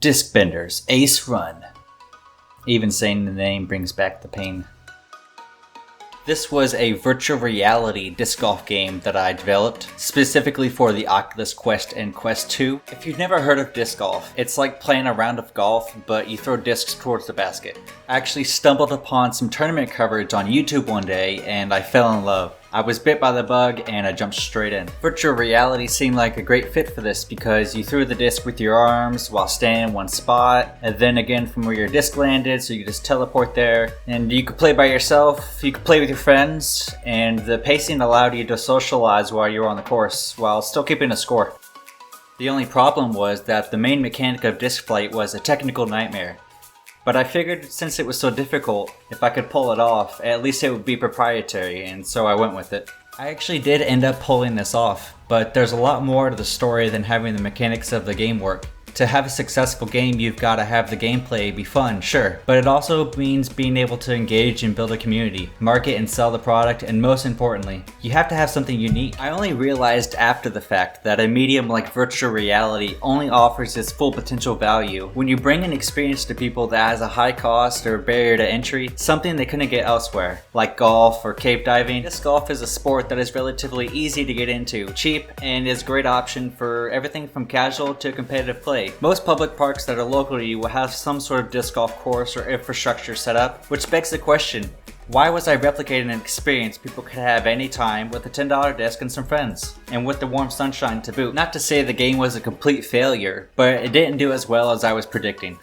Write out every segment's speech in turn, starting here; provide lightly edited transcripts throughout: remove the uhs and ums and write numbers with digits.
Disc Benders, Ace Run. Even saying the name brings back the pain. This was a virtual reality disc golf game that I developed specifically for the Oculus Quest and Quest 2. If you've never heard of disc golf, it's like playing a round of golf, but you throw discs towards the basket. I actually stumbled upon some tournament coverage on YouTube one day and I fell in love. I was bit by the bug and I jumped straight in. Virtual reality seemed like a great fit for this because you threw the disc with your arms while staying in one spot, and then again from where your disc landed, so you could just teleport there. And you could play by yourself, you could play with your friends, and the pacing allowed you to socialize while you were on the course while still keeping a score. The only problem was that the main mechanic of disc flight was a technical nightmare. But I figured since it was so difficult, if I could pull it off, at least it would be proprietary, and so I went with it. I actually did end up pulling this off, but there's a lot more to the story than having the mechanics of the game work. To have a successful game, you've got to have the gameplay be fun, sure, but it also means being able to engage and build a community, market and sell the product, and most importantly, you have to have something unique. I only realized after the fact that a medium like virtual reality only offers its full potential value when you bring an experience to people that has a high cost or barrier to entry, something they couldn't get elsewhere, like golf or cave diving. Disc golf is a sport that is relatively easy to get into, cheap, and is a great option for everything from casual to competitive play. Most public parks that are local to you will have some sort of disc golf course or infrastructure set up, which begs the question, why was I replicating an experience people could have any time with a $10 disc and some friends, and with the warm sunshine to boot? Not to say the game was a complete failure, but it didn't do as well as I was predicting.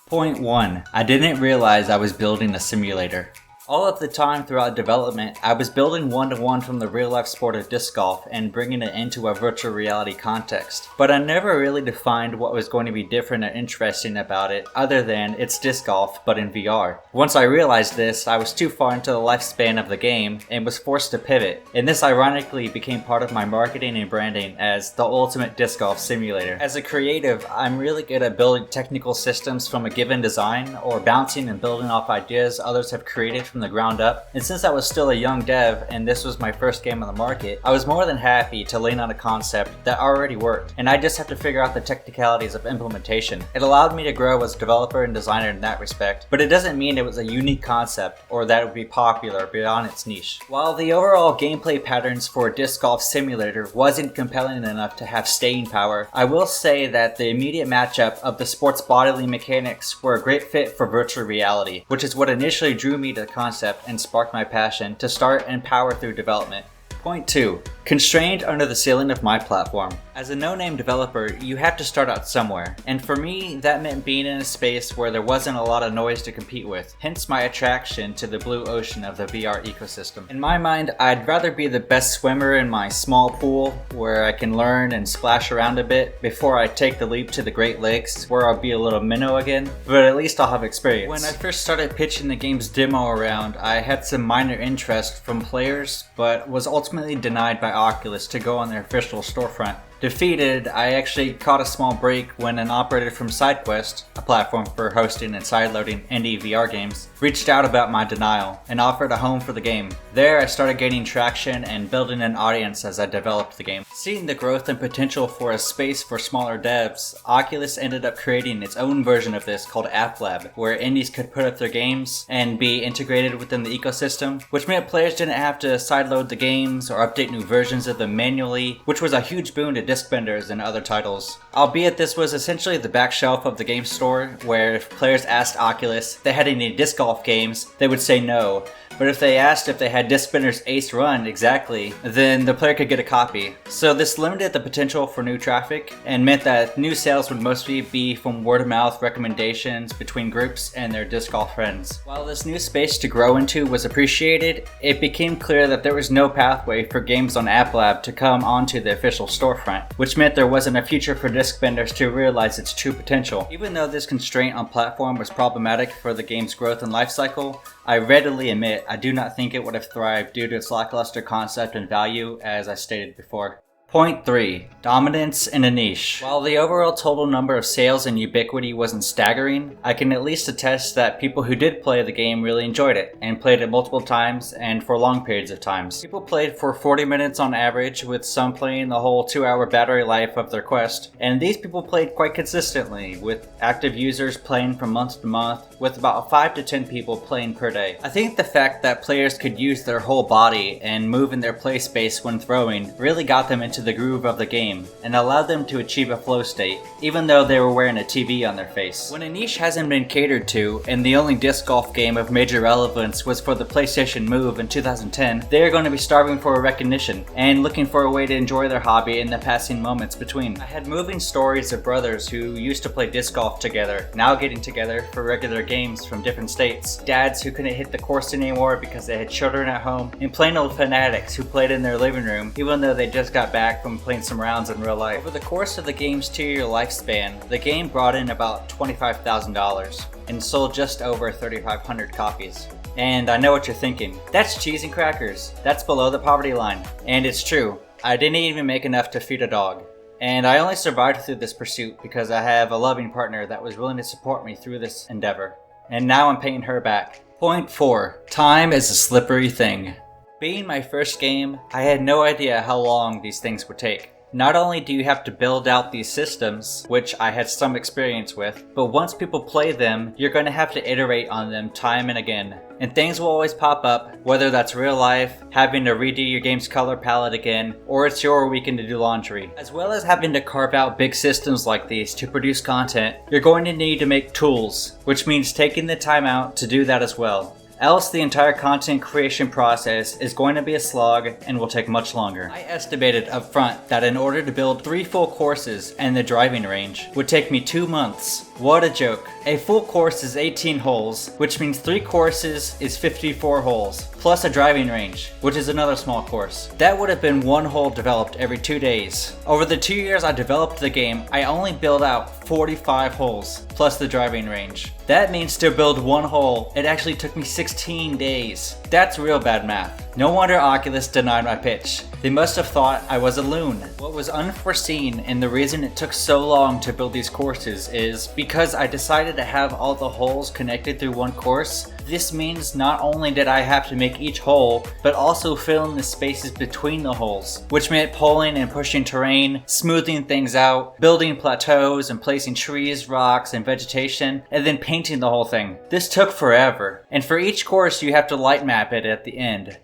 Point 1. I didn't realize I was building a simulator. All of the time throughout development, I was building one-to-one from the real-life sport of disc golf and bringing it into a virtual reality context. But I never really defined what was going to be different or interesting about it other than it's disc golf but in VR. Once I realized this, I was too far into the lifespan of the game and was forced to pivot, and this ironically became part of my marketing and branding as the ultimate disc golf simulator. As a creative, I'm really good at building technical systems from a given design or bouncing and building off ideas others have created from the ground up, and since I was still a young dev and this was my first game on the market, I was more than happy to lean on a concept that already worked, and I just have to figure out the technicalities of implementation. It allowed me to grow as a developer and designer in that respect, but it doesn't mean it was a unique concept or that it would be popular beyond its niche. While the overall gameplay patterns for a disc golf simulator wasn't compelling enough to have staying power, I will say that the immediate matchup of the sport's bodily mechanics were a great fit for virtual reality, which is what initially drew me to the concept and sparked my passion to start and power through development. Point 2. Constrained under the ceiling of my platform. As a no-name developer, you have to start out somewhere, and for me, that meant being in a space where there wasn't a lot of noise to compete with, hence my attraction to the blue ocean of the VR ecosystem. In my mind, I'd rather be the best swimmer in my small pool, where I can learn and splash around a bit, before I take the leap to the Great Lakes, where I'll be a little minnow again, but at least I'll have experience. When I first started pitching the game's demo around, I had some minor interest from players, but was ultimately denied by Oculus to go on their official storefront. Defeated, I actually caught a small break when an operator from SideQuest, a platform for hosting and sideloading indie VR games, reached out about my denial and offered a home for the game. There, I started gaining traction and building an audience as I developed the game. Seeing the growth and potential for a space for smaller devs, Oculus ended up creating its own version of this called App Lab, where indies could put up their games and be integrated within the ecosystem, which meant players didn't have to sideload the games or update new versions of them manually, which was a huge boon to disc benders and other titles. Albeit this was essentially the back shelf of the game store, where if players asked Oculus if they had any disc golf games, they would say no. But if they asked if they had Disc Bender's Ace Run exactly, then the player could get a copy. So this limited the potential for new traffic and meant that new sales would mostly be from word-of-mouth recommendations between groups and their disc golf friends. While this new space to grow into was appreciated, it became clear that there was no pathway for games on App Lab to come onto the official storefront, which meant there wasn't a future for Disc Benders to realize its true potential. Even though this constraint on platform was problematic for the game's growth and lifecycle, I readily admit I do not think it would have thrived due to its lackluster concept and value, as I stated before. Point 3. Dominance in a niche. While the overall total number of sales and ubiquity wasn't staggering, I can at least attest that people who did play the game really enjoyed it, and played it multiple times and for long periods of times. People played for 40 minutes on average, with some playing the whole 2-hour battery life of their quest, and these people played quite consistently, with active users playing from month to month, with about 5 to 10 people playing per day. I think the fact that players could use their whole body and move in their play space when throwing really got them into the groove of the game, and allowed them to achieve a flow state, even though they were wearing a TV on their face. When a niche hasn't been catered to, and the only disc golf game of major relevance was for the PlayStation Move in 2010, they are going to be starving for recognition, and looking for a way to enjoy their hobby in the passing moments between. I had moving stories of brothers who used to play disc golf together, now getting together for regular games from different states, dads who couldn't hit the course anymore because they had children at home, and plain old fanatics who played in their living room even though they just got back from playing some rounds in real life. Over the course of the game's 2-year lifespan, the game brought in about $25,000 and sold just over 3,500 copies. And I know what you're thinking, that's cheese and crackers, that's below the poverty line. And it's true, I didn't even make enough to feed a dog. And I only survived through this pursuit because I have a loving partner that was willing to support me through this endeavor. And now I'm paying her back. Point 4. Time is a slippery thing. Being my first game, I had no idea how long these things would take. Not only do you have to build out these systems, which I had some experience with, but once people play them, you're going to have to iterate on them time and again. And things will always pop up, whether that's real life, having to redo your game's color palette again, or it's your weekend to do laundry. As well as having to carve out big systems like these to produce content, you're going to need to make tools, which means taking the time out to do that as well. Else the entire content creation process is going to be a slog and will take much longer. I estimated up front that in order to build 3 full courses and the driving range would take me 2 months. What a joke. A full course is 18 holes, which means 3 courses is 54 holes, plus a driving range, which is another small course. That would have been 1 hole developed every 2 days. Over the 2 years I developed the game, I only built out 45 holes, plus the driving range. That means to build 1 hole, it actually took me 16 days. That's real bad math. No wonder Oculus denied my pitch. They must have thought I was a loon. What was unforeseen and the reason it took so long to build these courses is because I decided to have all the holes connected through one course. This means not only did I have to make each hole, but also fill in the spaces between the holes, which meant pulling and pushing terrain, smoothing things out, building plateaus and placing trees, rocks, and vegetation, and then painting the whole thing. This took forever, and for each course you have to light map it at the end.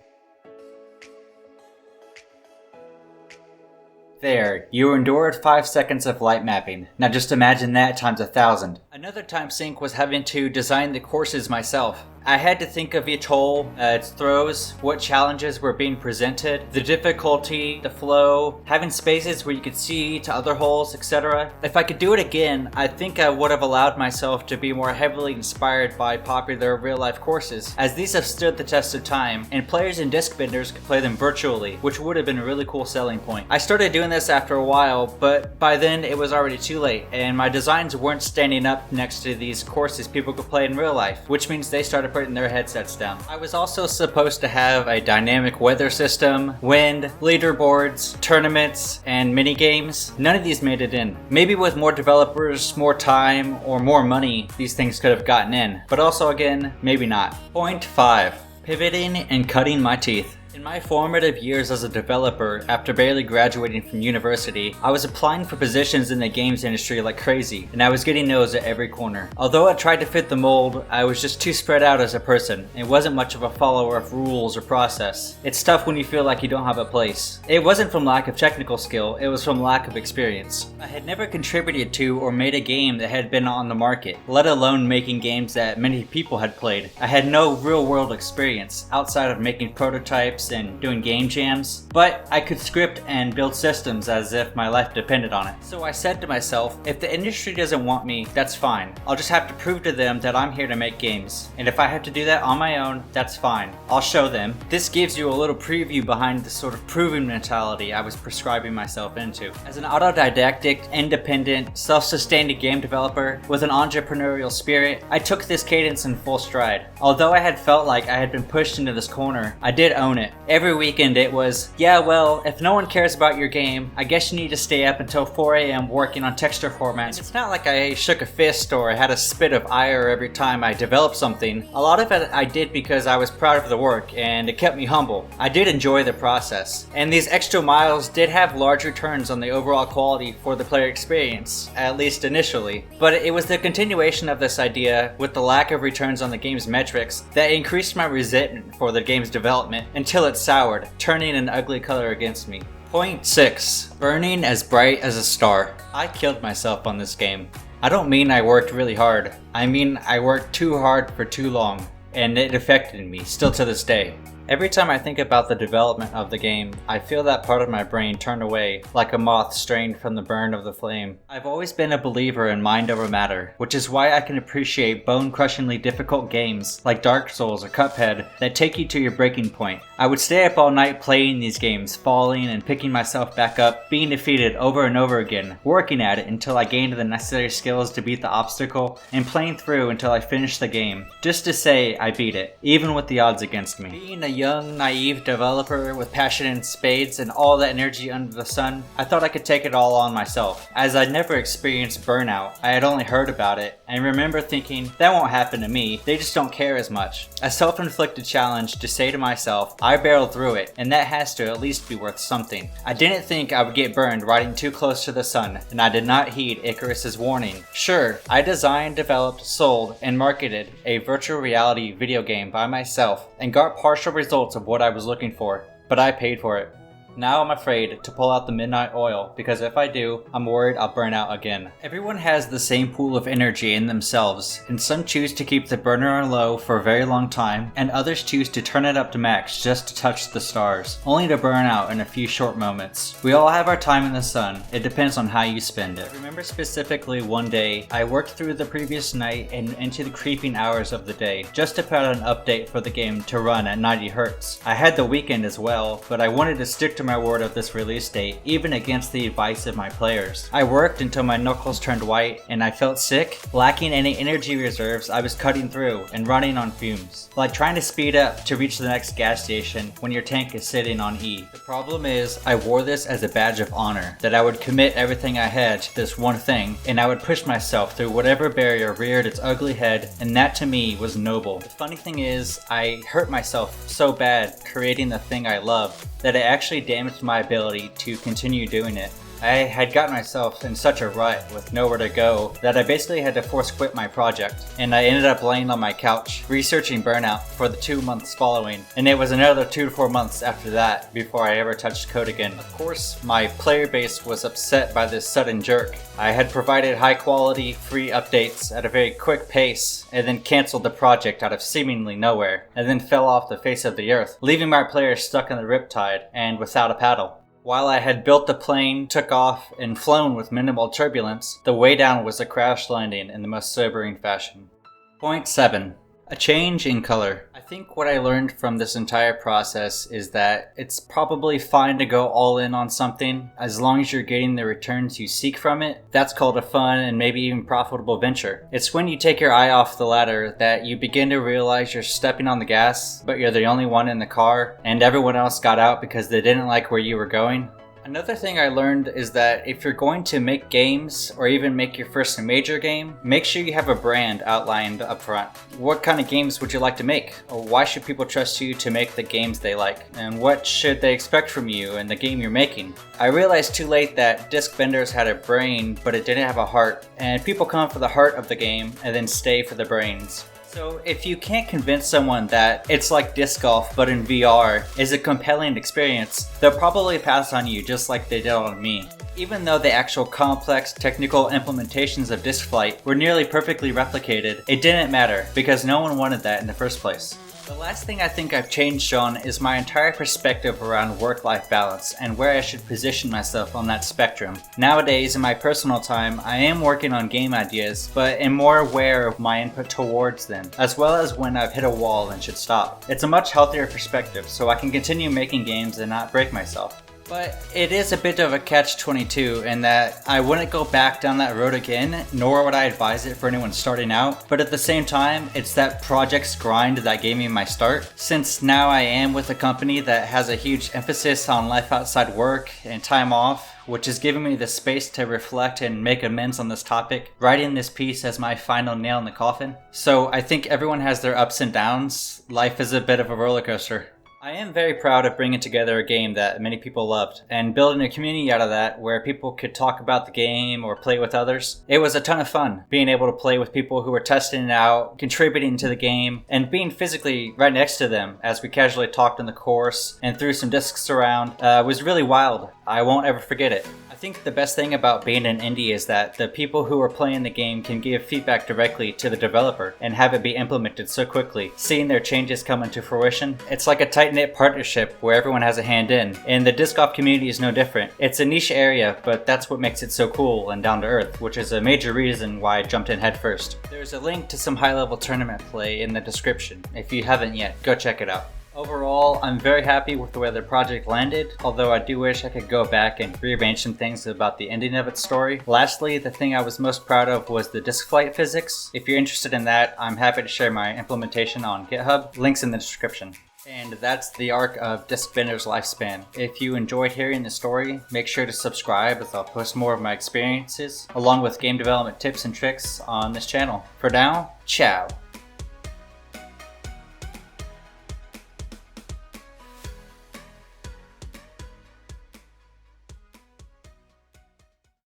There, you endured 5 seconds of light mapping. Now just imagine that times 1,000. Another time sink was having to design the courses myself. I had to think of each hole, its throws, what challenges were being presented, the difficulty, the flow, having spaces where you could see to other holes, etc. If I could do it again, I think I would have allowed myself to be more heavily inspired by popular real-life courses, as these have stood the test of time, and players and disc vendors could play them virtually, which would have been a really cool selling point. I started doing this after a while, but by then it was already too late, and my designs weren't standing up next to these courses people could play in real life, which means they started putting their headsets down. I was also supposed to have a dynamic weather system, wind, leaderboards, tournaments, and mini games. None of these made it in. Maybe with more developers, more time, or more money, these things could have gotten in. But also again, maybe not. Point 5. Pivoting and cutting my teeth. In my formative years as a developer, after barely graduating from university, I was applying for positions in the games industry like crazy, and I was getting no's at every corner. Although I tried to fit the mold, I was just too spread out as a person, and wasn't much of a follower of rules or process. It's tough when you feel like you don't have a place. It wasn't from lack of technical skill, it was from lack of experience. I had never contributed to or made a game that had been on the market, let alone making games that many people had played. I had no real-world experience, outside of making prototypes and doing game jams, but I could script and build systems as if my life depended on it. So I said to myself, if the industry doesn't want me, that's fine. I'll just have to prove to them that I'm here to make games. And if I have to do that on my own, that's fine. I'll show them. This gives you a little preview behind the sort of proving mentality I was prescribing myself into. As an autodidactic, independent, self-sustaining game developer with an entrepreneurial spirit, I took this cadence in full stride. Although I had felt like I had been pushed into this corner, I did own it. Every weekend it was, yeah well, if no one cares about your game, I guess you need to stay up until 4 a.m. working on texture formats. It's not like I shook a fist or had a spit of ire every time I developed something. A lot of it I did because I was proud of the work and it kept me humble. I did enjoy the process. And these extra miles did have large returns on the overall quality for the player experience, at least initially. But it was the continuation of this idea with the lack of returns on the game's metrics that increased my resentment for the game's development until it soured, turning an ugly color against me. Point 6. Burning as bright as a star. I killed myself on this game. I don't mean I worked really hard. I mean I worked too hard for too long, and it affected me, still to this day. Every time I think about the development of the game, I feel that part of my brain turn away, like a moth strained from the burn of the flame. I've always been a believer in mind over matter, which is why I can appreciate bone-crushingly difficult games like Dark Souls or Cuphead that take you to your breaking point. I would stay up all night playing these games, falling and picking myself back up, being defeated over and over again, working at it until I gained the necessary skills to beat the obstacle, and playing through until I finished the game, just to say I beat it, even with the odds against me. Being a young, naive developer with passion in spades and all the energy under the sun, I thought I could take it all on myself. As I'd never experienced burnout, I had only heard about it, and remember thinking, that won't happen to me, they just don't care as much. A self-inflicted challenge to say to myself, I barreled through it, and that has to at least be worth something. I didn't think I would get burned riding too close to the sun, and I did not heed Icarus's warning. Sure, I designed, developed, sold, and marketed a virtual reality video game by myself, and got partial results of what I was looking for, but I paid for it. Now I'm afraid to pull out the midnight oil, because if I do, I'm worried I'll burn out again. Everyone has the same pool of energy in themselves, and some choose to keep the burner on low for a very long time, and others choose to turn it up to max just to touch the stars, only to burn out in a few short moments. We all have our time in the sun, it depends on how you spend it. I remember specifically one day, I worked through the previous night and into the creeping hours of the day, just to put out an update for the game to run at 90 Hz. I had the weekend as well, but I wanted to stick to my word of this release date, even against the advice of my players. I worked until my knuckles turned white and I felt sick. Lacking any energy reserves, I was cutting through and running on fumes. Like trying to speed up to reach the next gas station when your tank is sitting on E. The problem is, I wore this as a badge of honor, that I would commit everything I had to this one thing, and I would push myself through whatever barrier reared its ugly head, and that to me was noble. The funny thing is, I hurt myself so bad creating the thing I loved, that it actually damaged my ability to continue doing it. I had gotten myself in such a rut with nowhere to go that I basically had to force quit my project, and I ended up laying on my couch researching burnout for the 2 months following, and it was another 2 to 4 months after that before I ever touched code again. Of course, my player base was upset by this sudden jerk. I had provided high quality, free updates at a very quick pace, and then canceled the project out of seemingly nowhere, and then fell off the face of the earth, leaving my players stuck in the riptide and without a paddle. While I had built the plane, took off, and flown with minimal turbulence, the way down was a crash landing in the most sobering fashion. Point 7. A change in color. I think what I learned from this entire process is that it's probably fine to go all in on something as long as you're getting the returns you seek from it. That's called a fun and maybe even profitable venture. It's when you take your eye off the ladder that you begin to realize you're stepping on the gas, but you're the only one in the car and everyone else got out because they didn't like where you were going. Another thing I learned is that if you're going to make games or even make your first major game, make sure you have a brand outlined up front. What kind of games would you like to make? Or why should people trust you to make the games they like? And what should they expect from you in the game you're making? I realized too late that disc vendors had a brain, but it didn't have a heart. And people come for the heart of the game and then stay for the brains. So if you can't convince someone that it's like disc golf but in VR is a compelling experience, they'll probably pass on you just like they did on me. Even though the actual complex technical implementations of disc flight were nearly perfectly replicated, it didn't matter because no one wanted that in the first place. The last thing I think I've changed on is my entire perspective around work-life balance and where I should position myself on that spectrum. Nowadays, in my personal time, I am working on game ideas, but am more aware of my input towards them, as well as when I've hit a wall and should stop. It's a much healthier perspective, so I can continue making games and not break myself. But it is a bit of a catch-22 in that I wouldn't go back down that road again, nor would I advise it for anyone starting out. But at the same time, it's that project's grind that gave me my start. Since now I am with a company that has a huge emphasis on life outside work and time off, which is giving me the space to reflect and make amends on this topic, writing this piece as my final nail in the coffin. So I think everyone has their ups and downs. Life is a bit of a roller coaster. I am very proud of bringing together a game that many people loved and building a community out of that where people could talk about the game or play with others. It was a ton of fun being able to play with people who were testing it out, contributing to the game, and being physically right next to them as we casually talked in the course and threw some discs around. Was really wild. I won't ever forget it. I think the best thing about being an indie is that the people who are playing the game can give feedback directly to the developer and have it be implemented so quickly, seeing their changes come into fruition. It's like a tight-knit partnership where everyone has a hand in, and the disc golf community is no different. It's a niche area, but that's what makes it so cool and down to earth, which is a major reason why I jumped in headfirst. There's a link to some high-level tournament play in the description. If you haven't yet, go check it out. Overall, I'm very happy with the way the project landed, although I do wish I could go back and rearrange some things about the ending of its story. Lastly, the thing I was most proud of was the disc flight physics. If you're interested in that, I'm happy to share my implementation on GitHub. Links in the description. And that's the arc of Disc Bender's lifespan. If you enjoyed hearing the story, make sure to subscribe as I'll post more of my experiences, along with game development tips and tricks on this channel. For now, ciao!